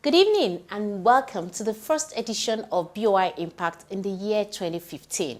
Good evening and welcome to the first edition of BOI Impact in the year 2015.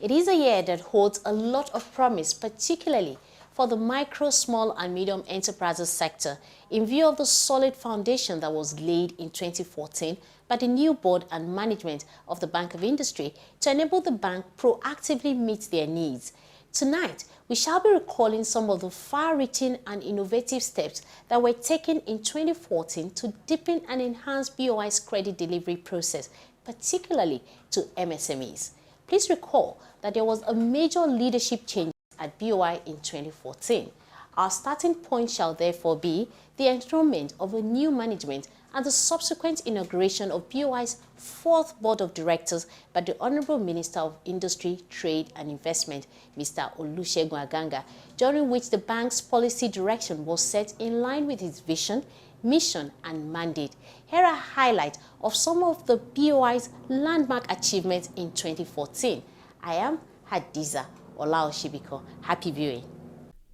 It is a year that holds a lot of promise, particularly for the micro, small and medium enterprises sector in view of the solid foundation that was laid in 2014 by the new board and management of the Bank of Industry to enable the bank proactively meet their needs. Tonight, we shall be recalling some of the far-reaching and innovative steps that were taken in 2014 to deepen and enhance BOI's credit delivery process, particularly to MSMEs. Please recall that there was a major leadership change at BOI in 2014. Our starting point shall therefore be the enthronement of a new management and the subsequent inauguration of BOI's fourth board of directors by the Honorable Minister of Industry, Trade and Investment, Mr. Olusegun Aganga, during which the bank's policy direction was set in line with its vision, mission and mandate. Here are highlights of some of the BOI's landmark achievements in 2014. I am Hadiza Olaoshibiko. Happy viewing.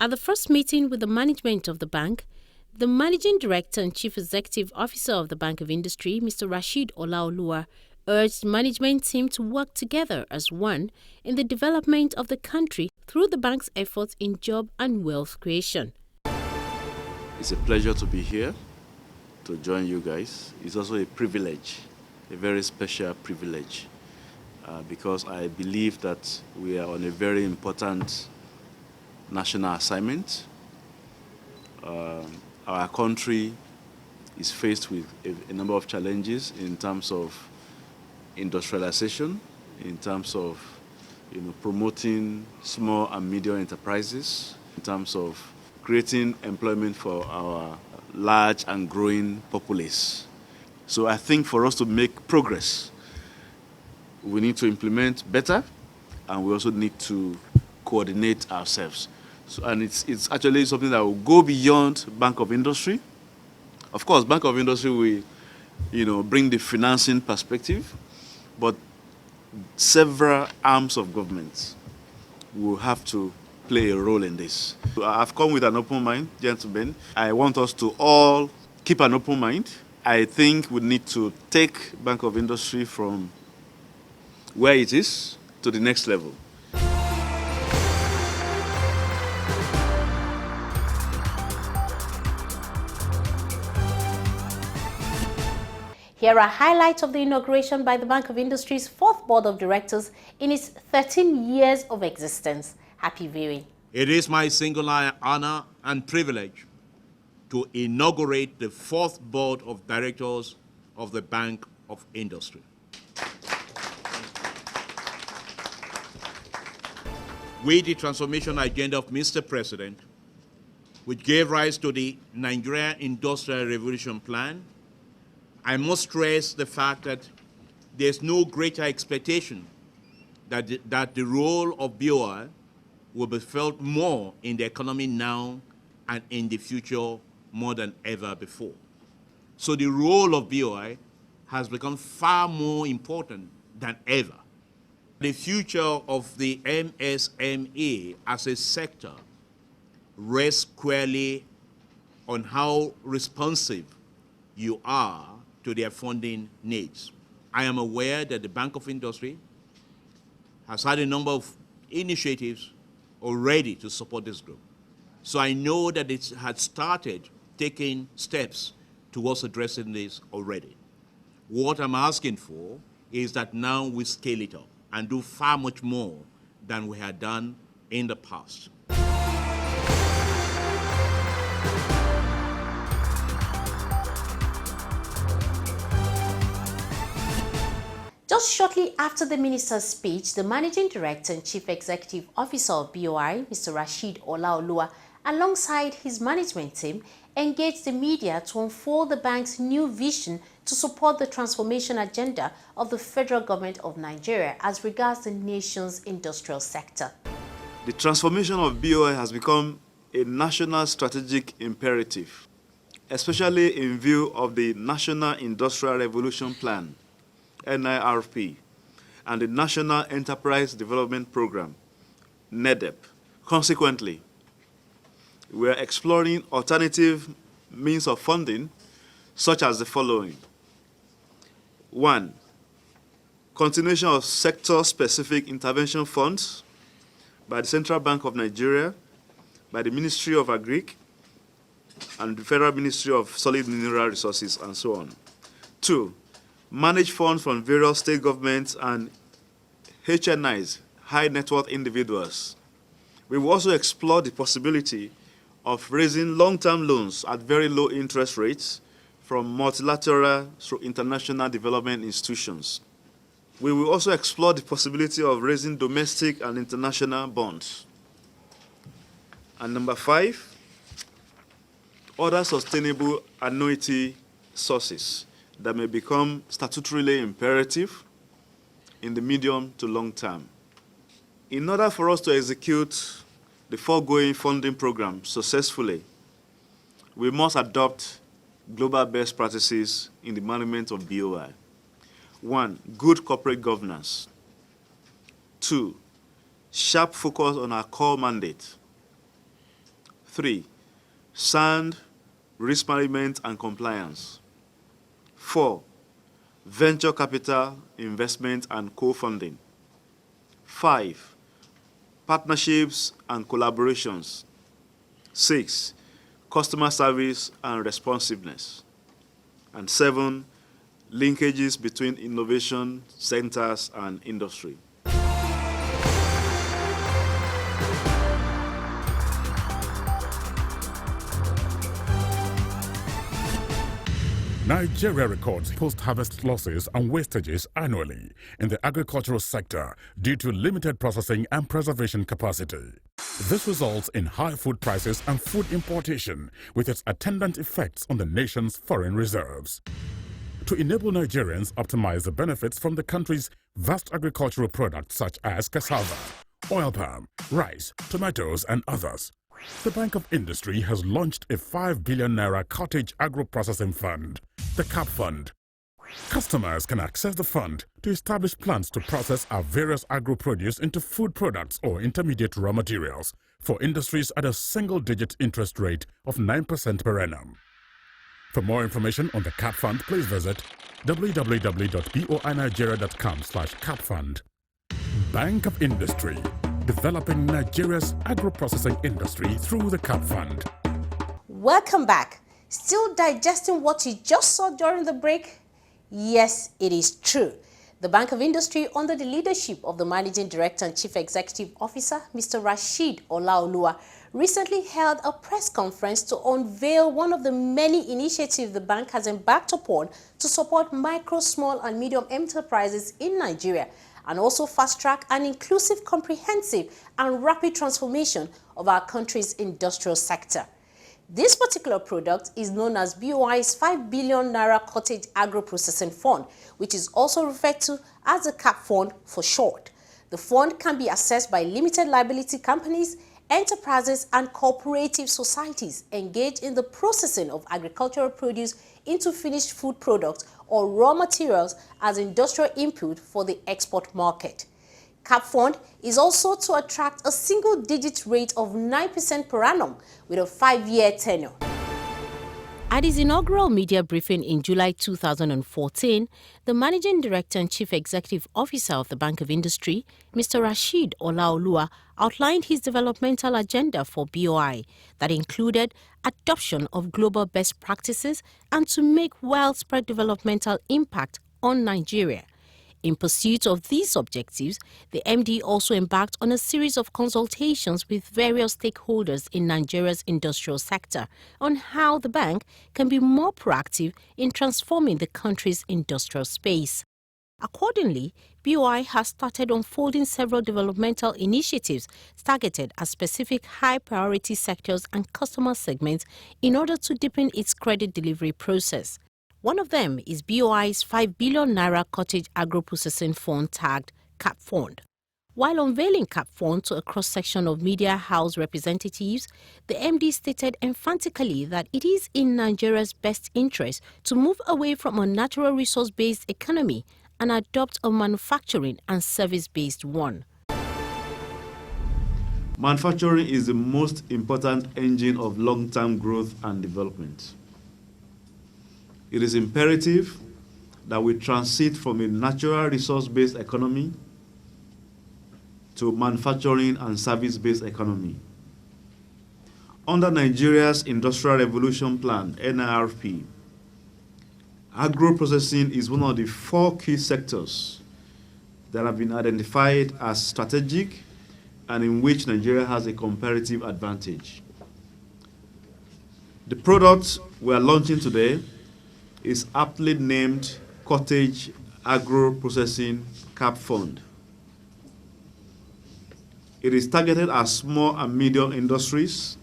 At the first meeting with the management of the bank, the Managing Director and Chief Executive Officer of the Bank of Industry, Mr. Rasheed Olaoluwa, urged the management team to work together as one in the development of the country through the bank's efforts in job and wealth creation. It's a pleasure to be here to join you guys. It's also a privilege, a very special privilege, because I believe that we are on a very important national assignment. Our country is faced with a number of challenges in terms of industrialization, in terms of promoting small and medium enterprises, in terms of creating employment for our large and growing populace. So I think for us to make progress, we need to implement better, and we also need to coordinate ourselves. So, and it's actually something that will go beyond Bank of Industry. Of course, Bank of Industry will, bring the financing perspective, but several arms of government will have to play a role in this. I've come with an open mind, gentlemen. I want us to all keep an open mind. I think we need to take Bank of Industry from where it is to the next level. Here are highlights of the inauguration by the Bank of Industry's fourth board of directors in its 13 years of existence. Happy viewing. It is my singular honor and privilege to inaugurate the fourth board of directors of the Bank of Industry. With the transformation agenda of Mr. President, which gave rise to the Nigeria Industrial Revolution Plan, I must stress the fact that there's no greater expectation that the role of BOI will be felt more in the economy now and in the future more than ever before. So the role of BOI has become far more important than ever. The future of the MSME as a sector rests squarely on how responsive you are to their funding needs. I am aware that the Bank of Industry has had a number of initiatives already to support this group. So I know that it had started taking steps towards addressing this already. What I'm asking for is that now we scale it up and do far much more than we had done in the past. Just shortly after the minister's speech, the Managing Director and Chief Executive Officer of BOI, Mr. Rasheed Olaoluwa, alongside his management team, engaged the media to unfold the bank's new vision to support the transformation agenda of the federal government of Nigeria as regards the nation's industrial sector. The transformation of BOI has become a national strategic imperative, especially in view of the National Industrial Revolution Plan, NIRP, and the National Enterprise Development Program, NEDEP. Consequently, we are exploring alternative means of funding, such as the following. 1, continuation of sector-specific intervention funds by the Central Bank of Nigeria, by the Ministry of Agric, and the Federal Ministry of Solid Mineral Resources, and so on. 2, manage funds from various state governments and HNIs, high net worth individuals. We will also explore the possibility of raising long-term loans at very low interest rates from multilateral through international development institutions. We will also explore the possibility of raising domestic and international bonds. And number 5, other sustainable annuity sources that may become statutorily imperative in the medium to long term. In order for us to execute the foregoing funding program successfully, we must adopt global best practices in the management of BOI. 1, good corporate governance. 2, sharp focus on our core mandate. 3, sound risk management and compliance. 4, venture capital investment and co-funding. 5, partnerships and collaborations. 6, customer service and responsiveness. And 7, linkages between innovation centers and industry. Nigeria records post-harvest losses and wastages annually in the agricultural sector due to limited processing and preservation capacity. This results in high food prices and food importation, with its attendant effects on the nation's foreign reserves. To enable Nigerians optimize the benefits from the country's vast agricultural products such as cassava, oil palm, rice, tomatoes, and others, the Bank of Industry has launched a 5 billion naira cottage agro-processing fund, the CAP Fund. Customers can access the fund to establish plans to process our various agro-produce into food products or intermediate raw materials for industries at a single-digit interest rate of 9% per annum. For more information on the CAP Fund, please visit www.boinigeria.com/capfund. Bank of Industry, developing Nigeria's agro-processing industry through the CAP Fund. Welcome back. Still digesting what you just saw during the break? Yes, it is true. The Bank of Industry, under the leadership of the Managing Director and Chief Executive Officer, Mr. Rasheed Olaoluwa, recently held a press conference to unveil one of the many initiatives the bank has embarked upon to support micro, small and medium enterprises in Nigeria, and also fast-track an inclusive, comprehensive and rapid transformation of our country's industrial sector. This particular product is known as BOI's 5 billion naira cottage agro-processing fund, which is also referred to as the CAP Fund for short. The fund can be accessed by limited liability companies, enterprises and cooperative societies engaged in the processing of agricultural produce into finished food products or raw materials as industrial input for the export market. CAP Fund is also to attract a single-digit rate of 9% per annum with a 5-year tenure. At his inaugural media briefing in July 2014, the Managing Director and Chief Executive Officer of the Bank of Industry, Mr. Rasheed Olaoluwa, outlined his developmental agenda for BOI that included adoption of global best practices and to make widespread developmental impact on Nigeria. In pursuit of these objectives, the MD also embarked on a series of consultations with various stakeholders in Nigeria's industrial sector on how the bank can be more proactive in transforming the country's industrial space. Accordingly, BOI has started unfolding several developmental initiatives targeted at specific high-priority sectors and customer segments in order to deepen its credit delivery process. One of them is BOI's 5 billion naira cottage agro-processing fund tagged CAP Fund. While unveiling CAP Fund to a cross-section of media house representatives, the MD stated emphatically that it is in Nigeria's best interest to move away from a natural resource-based economy and adopt a manufacturing and service-based one. Manufacturing is the most important engine of long-term growth and development. It is imperative that we transit from a natural resource-based economy to manufacturing and service-based economy. Under Nigeria's Industrial Revolution Plan, NIRP, agro-processing is one of the 4 key sectors that have been identified as strategic and in which Nigeria has a comparative advantage. The product we are launching today is aptly named Cottage Agro-Processing CAP Fund. It is targeted at small and medium industries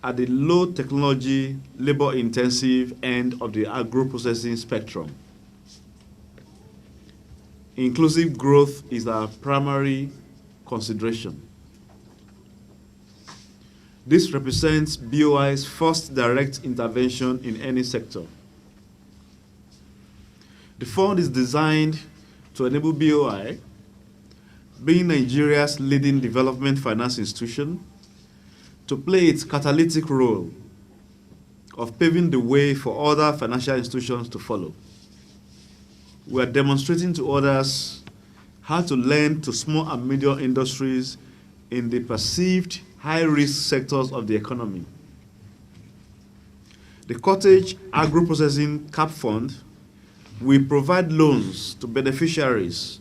at the low technology, labor-intensive end of the agro-processing spectrum. Inclusive growth is our primary consideration. This represents BOI's first direct intervention in any sector. The fund is designed to enable BOI, being Nigeria's leading development finance institution, to play its catalytic role of paving the way for other financial institutions to follow. We are demonstrating to others how to lend to small and medium industries in the perceived high-risk sectors of the economy. The Cottage Agro-Processing CAP Fund will provide loans to beneficiaries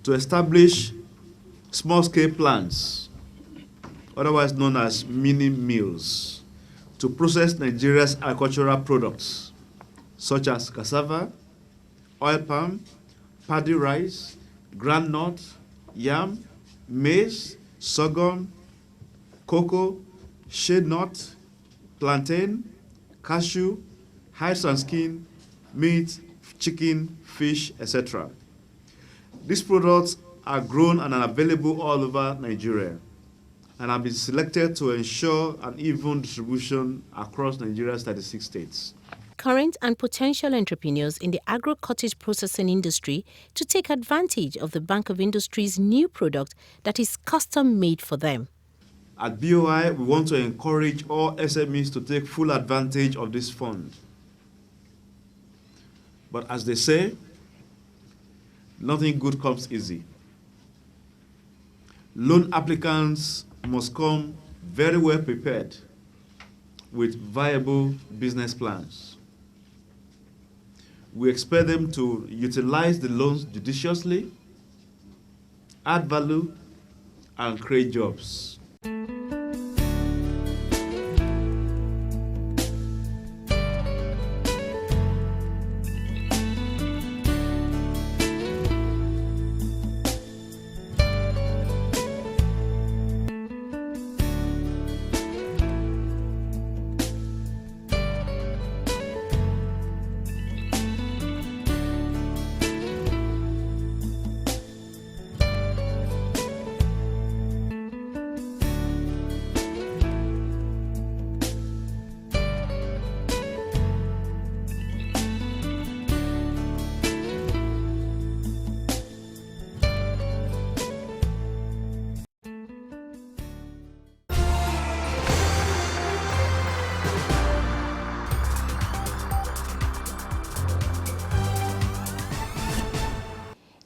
to establish small-scale plants, otherwise known as mini-mills, to process Nigeria's agricultural products, such as cassava, oil palm, paddy rice, groundnut, yam, maize, sorghum, cocoa, shade nut, plantain, cashew, hides and skin, meat, chicken, fish, etc. These products are grown and are available all over Nigeria and have been selected to ensure an even distribution across Nigeria's 36 states. Current and potential entrepreneurs in the agro-cottage processing industry to take advantage of the Bank of Industry's new product that is custom-made for them. At BOI, we want to encourage all SMEs to take full advantage of this fund. But as they say, nothing good comes easy. Loan applicants must come very well prepared with viable business plans. We expect them to utilize the loans judiciously, add value, and create jobs.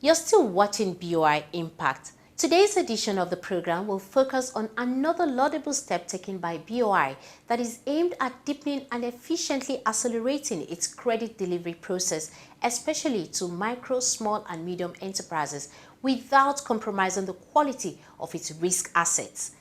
You're still watching BOI Impact. Today's edition of the program will focus on another laudable step taken by BOI that is aimed at deepening and efficiently accelerating its credit delivery process, especially to micro, small and medium enterprises, without compromising the quality of its risk assets.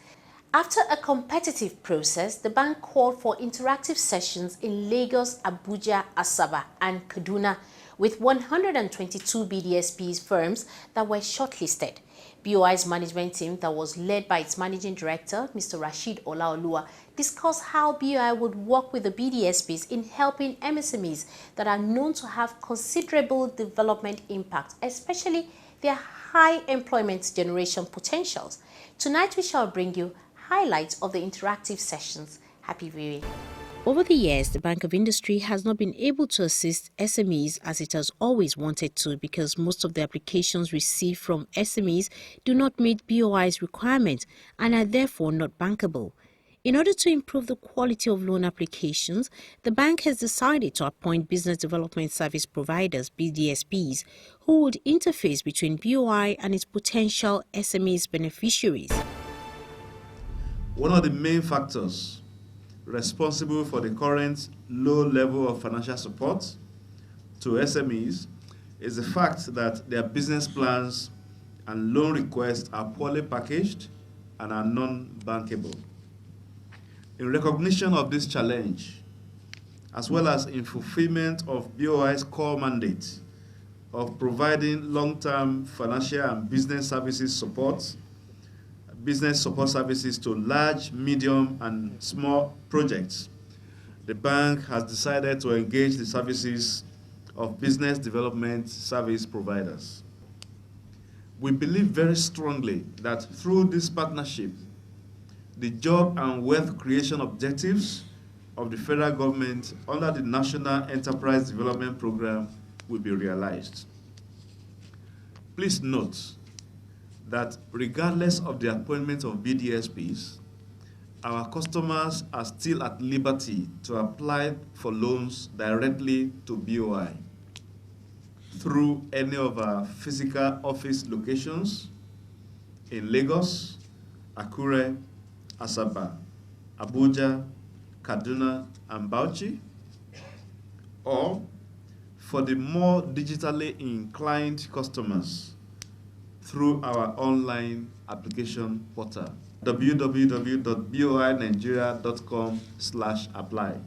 After a competitive process, the bank called for interactive sessions in Lagos, Abuja, Asaba and Kaduna, with 122 BDSP firms that were shortlisted. BOI's management team, that was led by its managing director, Mr. Rashid Olaoluwa, discussed how BOI would work with the BDSPs in helping MSMEs that are known to have considerable development impact, especially their high employment generation potentials. Tonight we shall bring you highlights of the interactive sessions. Happy viewing. Over the years, the Bank of Industry has not been able to assist SMEs as it has always wanted to, because most of the applications received from SMEs do not meet BOI's requirements and are therefore not bankable. In order to improve the quality of loan applications, the bank has decided to appoint Business Development Service Providers, BDSPs, who would interface between BOI and its potential SMEs beneficiaries. One of the main factors responsible for the current low level of financial support to SMEs is the fact that their business plans and loan requests are poorly packaged and are non-bankable. In recognition of this challenge, as well as in fulfillment of BOI's core mandate of providing long-term financial and business support services to large, medium, and small projects, the bank has decided to engage the services of business development service providers. We believe very strongly that through this partnership, the job and wealth creation objectives of the federal government under the National Enterprise Development Program will be realized. Please note that regardless of the appointment of BDSPs, our customers are still at liberty to apply for loans directly to BOI through any of our physical office locations in Lagos, Akure, Asaba, Abuja, Kaduna, and Bauchi, or for the more digitally inclined customers through our online application portal, www.boinigeria.com/apply.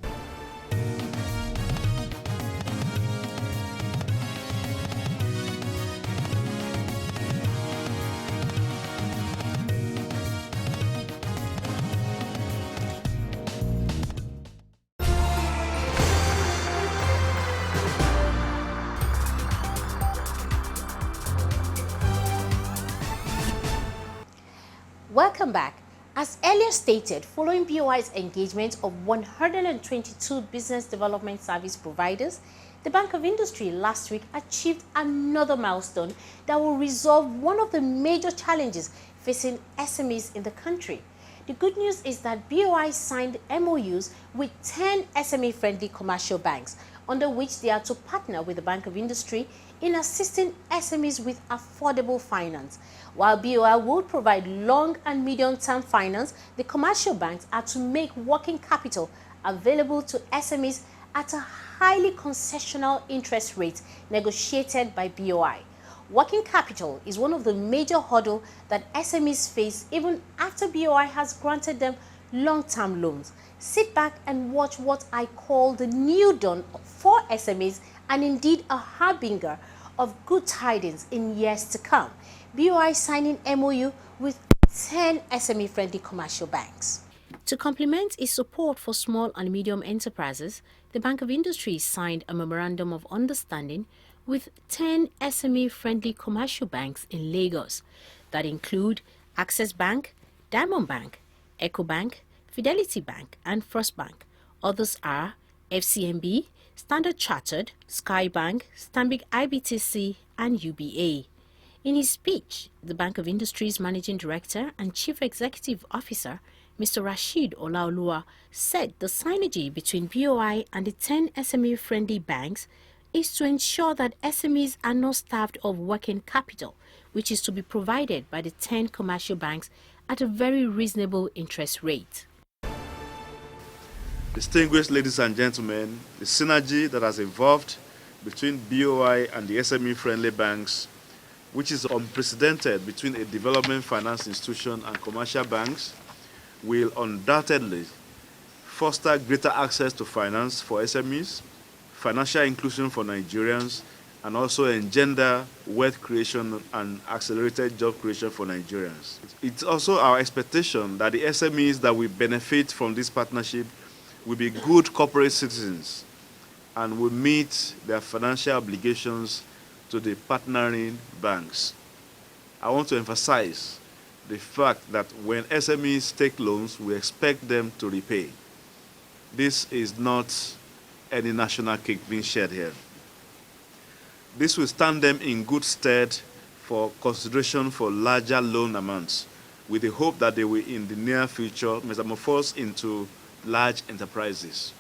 Welcome back. As earlier stated, following BOI's engagement of 122 business development service providers, the Bank of Industry last week achieved another milestone that will resolve one of the major challenges facing SMEs in the country. The good news is that BOI signed MOUs with 10 SME-friendly commercial banks, under which they are to partner with the Bank of Industry in assisting SMEs with affordable finance. While BOI will provide long and medium-term finance, the commercial banks are to make working capital available to SMEs at a highly concessional interest rate negotiated by BOI. Working capital is one of the major hurdles that SMEs face even after BOI has granted them long-term loans. Sit back and watch what I call the new dawn for SMEs and indeed a harbinger of good tidings in years to come. BOI signing MOU with 10 SME-friendly commercial banks. To complement its support for small and medium enterprises, the Bank of Industry signed a memorandum of understanding with 10 SME-friendly commercial banks in Lagos that include Access Bank, Diamond Bank, EcoBank, Fidelity Bank, and First Bank. Others are FCMB, Standard Chartered, Skybank, Stanbic IBTC, and UBA. In his speech, the Bank of Industry's Managing Director and Chief Executive Officer, Mr. Rashid Olaoluwa, said the synergy between BOI and the 10 SME-friendly banks is to ensure that SMEs are not starved of working capital, which is to be provided by the 10 commercial banks at a very reasonable interest rate. Distinguished ladies and gentlemen, the synergy that has evolved between BOI and the SME-friendly banks, which is unprecedented between a development finance institution and commercial banks, will undoubtedly foster greater access to finance for SMEs, financial inclusion for Nigerians, and also engender wealth creation and accelerated job creation for Nigerians. It's also our expectation that the SMEs that will benefit from this partnership will be good corporate citizens and will meet their financial obligations to the partnering banks. I want to emphasize the fact that when SMEs take loans, we expect them to repay. This is not any national cake being shared here. This will stand them in good stead for consideration for larger loan amounts with the hope that they will, in the near future, metamorphose into large enterprises.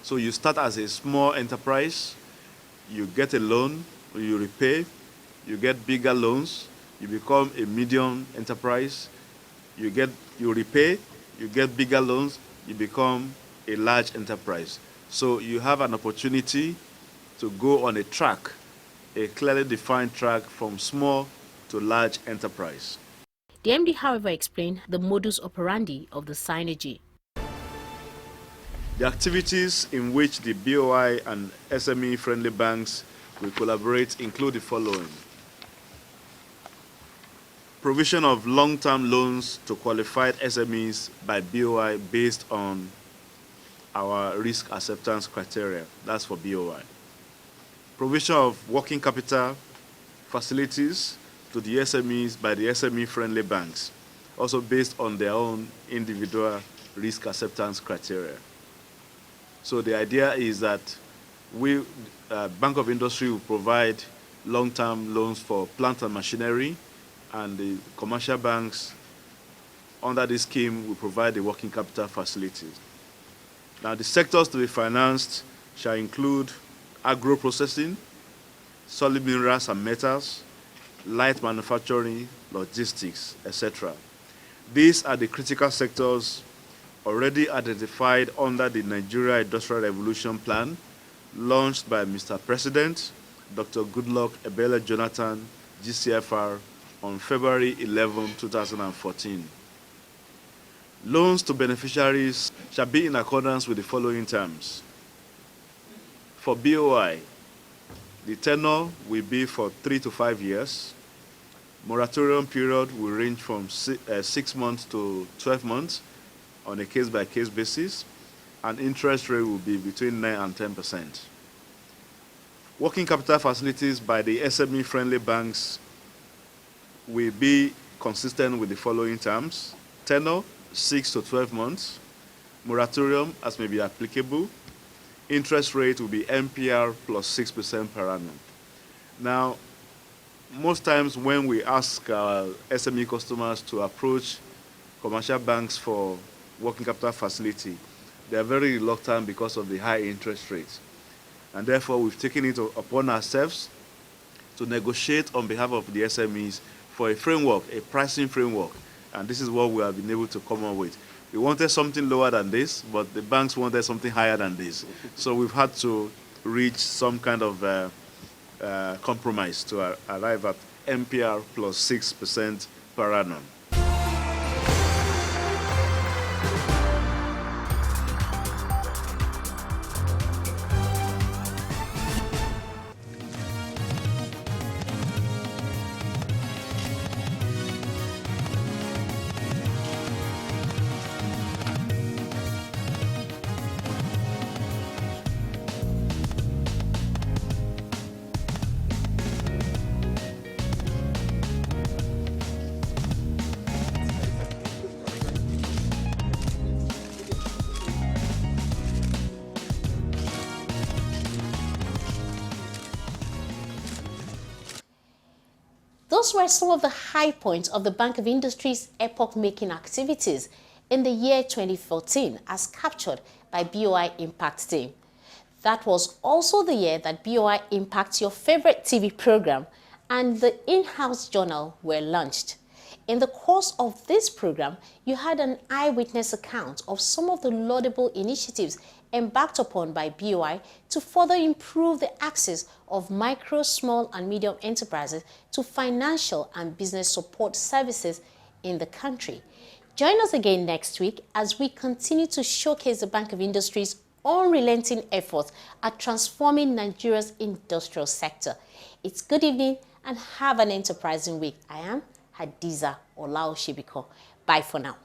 So you start as a small enterprise, you get a loan, you repay, you get bigger loans, you become a medium enterprise, you repay, you get bigger loans, you become a large enterprise. So you have an opportunity to go on a track, a clearly defined track from small to large enterprise. The MD, however, explained the modus operandi of the synergy. The activities in which the BOI and SME-friendly banks will collaborate include the following. Provision of long-term loans to qualified SMEs by BOI based on our risk acceptance criteria. That's for BOI. Provision of working capital facilities to the SMEs by the SME-friendly banks, also based on their own individual risk acceptance criteria. So the idea is that we, Bank of Industry, will provide long-term loans for plant and machinery, and the commercial banks under this scheme will provide the working capital facilities. Now, the sectors to be financed shall include agro-processing, solid minerals and metals, light manufacturing, logistics, etc. These are the critical sectors already identified under the Nigeria Industrial Revolution Plan, launched by Mr. President, Dr. Goodluck Ebele Jonathan, GCFR, on February 11, 2014. Loans to beneficiaries shall be in accordance with the following terms. For BOI, the tenure will be for 3 to 5 years. Moratorium period will range from 6 months to 12 months on a case-by-case basis, and interest rate will be between 9 and 10%. Working capital facilities by the SME-friendly banks will be consistent with the following terms. Tenure, 6 to 12 months. Moratorium, as may be applicable. Interest rate will be MPR plus 6% per annum. Now, most times when we ask our SME customers to approach commercial banks for working capital facility, they are very reluctant because of the high interest rates. And therefore, we've taken it upon ourselves to negotiate on behalf of the SMEs for a framework, a pricing framework. And this is what we have been able to come up with. We wanted something lower than this, but the banks wanted something higher than this. So we've had to reach some kind of compromise to arrive at MPR plus 6% per annum. Those were some of the high points of the Bank of Industry's epoch-making activities in the year 2014 as captured by BOI Impact Team. That was also the year that BOI Impact, your favorite TV program, and the in-house journal were launched. In the course of this program, you had an eyewitness account of some of the laudable initiatives embarked upon by BOI to further improve the access of micro, small and medium enterprises to financial and business support services in the country. Join us again next week as we continue to showcase the Bank of Industry's unrelenting efforts at transforming Nigeria's industrial sector. It's good evening and have an enterprising week. I am Hadiza Olaoshibiko. Bye for now.